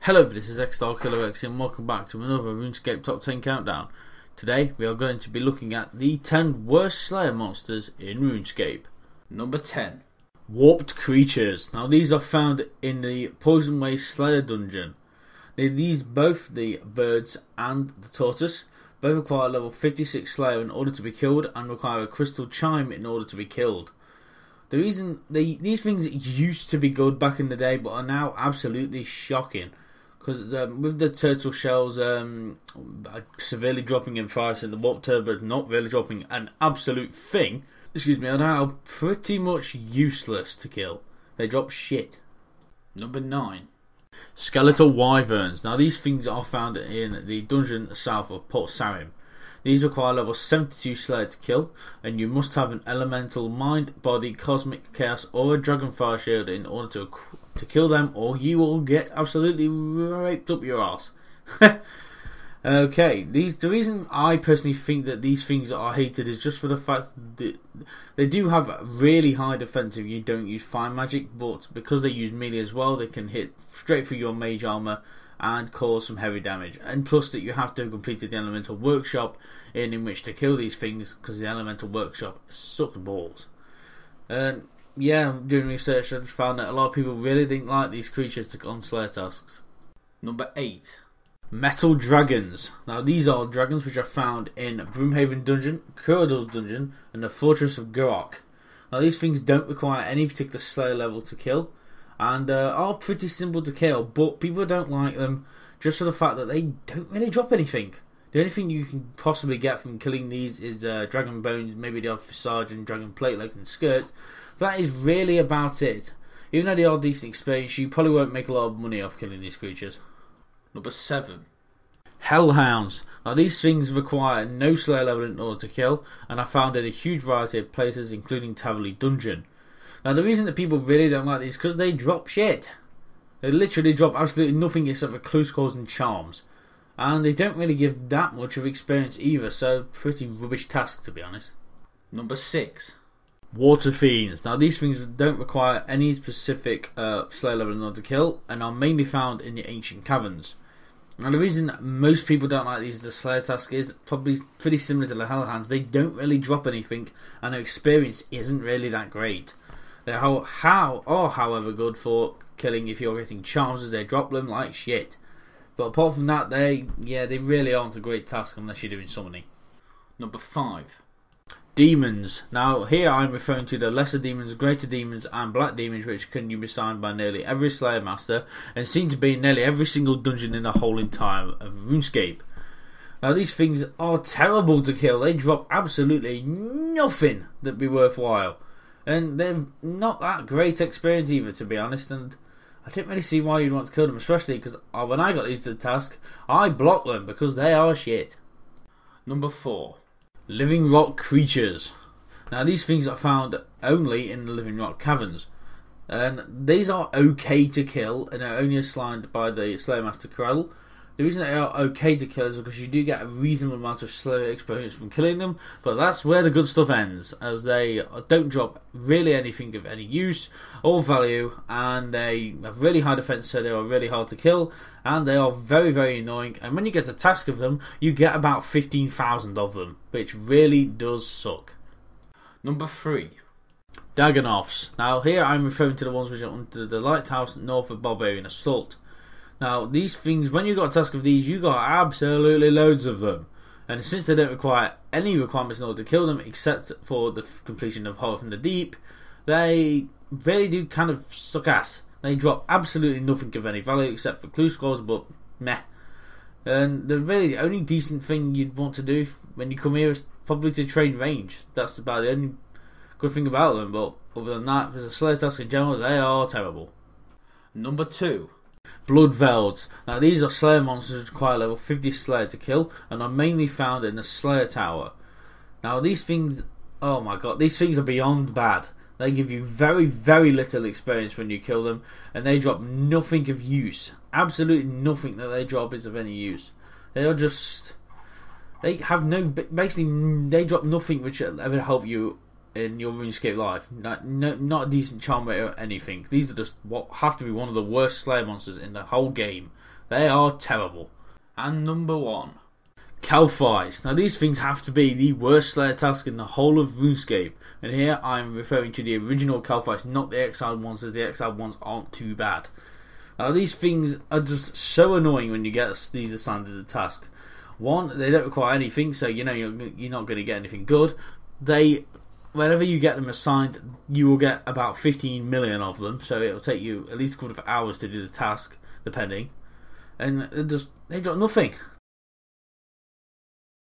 Hello, this is XStarKillerX and welcome back to another Runescape Top 10 Countdown. Today we are going to be looking at the 10 worst Slayer monsters in RuneScape. Number 10. Warped Creatures. Now these are found in the Poison Waste Slayer dungeon. These, both the birds and the tortoise, both require level 56 Slayer in order to be killed and require a crystal chime in order to be killed. The reason these things used to be good back in the day but are now absolutely shocking. Because with the turtle shells severely dropping in price and the warp turbos not really dropping an absolute thing, are now pretty much useless to kill. They drop shit. Number 9. Skeletal Wyverns. Now these things are found in the dungeon south of Port Sarim. These require level 72 Slayer to kill, and you must have an elemental mind, body, cosmic chaos, or a dragonfire shield in order to kill them, or you will get absolutely raped up your ass. Okay, the reason I personally think that these things are hated is just for the fact that they do have really high defense if you don't use fire magic, but because they use melee as well, they can hit straight through your mage armor and cause some heavy damage. And plus that you have to have completed the elemental workshop in which to kill these things, because the elemental workshop sucks balls. Yeah, doing research I just found that a lot of people really didn't like these creatures to on Slayer tasks. Number 8. Metal Dragons. Now these are dragons which are found in Broomhaven Dungeon, Kuradul's Dungeon and the Fortress of Gurok. Now these things don't require any particular Slayer level to kill and are pretty simple to kill, but people don't like them just for the fact that they don't really drop anything. The only thing you can possibly get from killing these is dragon bones, maybe the odd visage and dragon plate legs and skirts. That is really about it. Even though they are decent experience, you probably won't make a lot of money off killing these creatures. Number 7. Hellhounds. Now these things require no Slayer level in order to kill, and are found in a huge variety of places including Taverley Dungeon. Now the reason that people really don't like these is because they drop shit. They literally drop absolutely nothing except for close calls and charms. And they don't really give that much of experience either, so pretty rubbish task to be honest. Number 6. Water Fiends. Now these things don't require any specific Slayer level in order to kill, and are mainly found in the ancient caverns. Now the reason most people don't like these as a Slayer task is probably pretty similar to the Hellhounds. They don't really drop anything, and their experience isn't really that great. They are however good for killing if you're getting charms, as they drop them like shit. But apart from that, they really aren't a great task unless you're doing summoning. Number 5. Demons. Now here I'm referring to the lesser demons, greater demons and black demons, which can be assigned by nearly every Slayer master and seem to be in nearly every single dungeon in the whole entire of RuneScape. Now these things are terrible to kill. They drop absolutely nothing that be worthwhile, and they're not that great experience either, to be honest, and I didn't really see why you'd want to kill them, especially because when I got these to the task, I blocked them because they are shit. Number 4. Living Rock Creatures. Now these things are found only in the Living Rock Caverns, and these are okay to kill and are only assigned by the Slayer Master Krell. The reason they are okay to kill is because you do get a reasonable amount of Slayer experience from killing them, but that's where the good stuff ends, as they don't drop really anything of any use or value, and they have really high defense, so they are really hard to kill, and they are very, very annoying, and when you get a task of them, you get about 15,000 of them, which really does suck. Number 3. Dagonoths. Now here I'm referring to the ones which are under the lighthouse north of Barbarian Assault. Now these things, when you got a task of these, you got absolutely loads of them, and since they don't require any requirements in order to kill them except for the completion of Horror from the Deep, they really do kind of suck ass. They drop absolutely nothing of any value except for clue scrolls, but meh. And the only decent thing you'd want to do when you come here is probably to train range. That's about the only good thing about them, but other than that, as a Slayer task in general, they are terrible. Number 2. Bloodvelds. Now these are Slayer monsters which require level 50 Slayer to kill and are mainly found in the Slayer Tower. Now these things, oh my god, these things are beyond bad. They give you very, very little experience when you kill them, and they drop nothing of use. Absolutely nothing that they drop is of any use. They are just, they have no, basically they drop nothing which will ever help you in your RuneScape life. Not a decent charm rate or anything. These are just what have to be one of the worst Slayer monsters in the whole game. They are terrible. And number 1. Calfies. Now these things have to be the worst Slayer task in the whole of RuneScape. And here I'm referring to the original Calfies, not the exiled ones, as the exiled ones aren't too bad. Now these things are just so annoying when you get these assigned as a task. One, they don't require anything, so you know you're not going to get anything good. Whenever you get them assigned, you will get about 15 million of them, so it will take you at least a couple of hours to do the task, depending. And they got nothing.